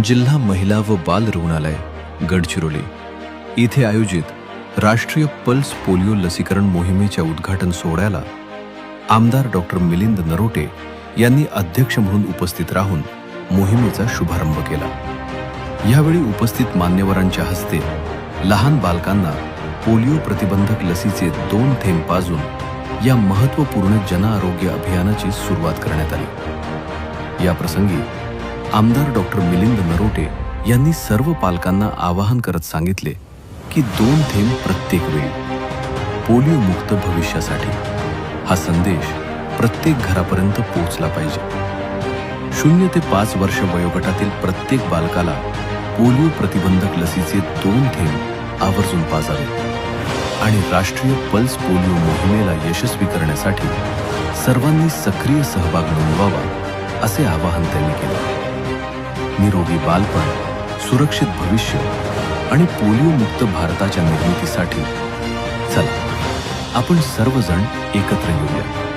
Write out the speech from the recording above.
जिल्हा महिला व बाल रुग्णालय गडचिरोली इथे आयोजित राष्ट्रीय पल्स पोलिओ लसीकरण मोहिमेच्या उद्घाटन सोहळ्याला आमदार डॉक्टर मिलिंद नरोटे यांनी अध्यक्ष म्हणून उपस्थित राहून मोहिमेचा शुभारंभ केला। यावेळी उपस्थित मान्यवरांच्या हस्ते लहान बालकांना पोलिओ प्रतिबंधक लसीचे 2 थेंब पाजून या महत्त्वपूर्ण जन आरोग्य अभियानाची सुरुवात करण्यात आली। या प्रसंगी आमदार डॉक्टर मिलिंद नरोटे यांनी सर्व पालकांना आवाहन करत सांगितले की 2 थेंब प्रत्येक वेळी पोलिओ मुक्त भविष्यासाठी हा संदेश प्रत्येक घरापर्यंत पोहोचला पाहिजे। 0 ते 5 वर्ष वयोगटातील प्रत्येक बालकाला पोलिओ प्रतिबंधक लसीचे 2 थेंब आवर्जून पाजावे आणि राष्ट्रीय पल्स पोलिओ मोहिमेला यशस्वी करण्यासाठी सर्वांनी सक्रिय सहभाग नोंदवावा असे आवाहन त्यांनी केले। निरोगी बालपण, सुरक्षित भविष्य आणि पोलिओ मुक्त भारताच्या निर्मितीसाठी चला आपण सर्वजण एकत्र येऊया।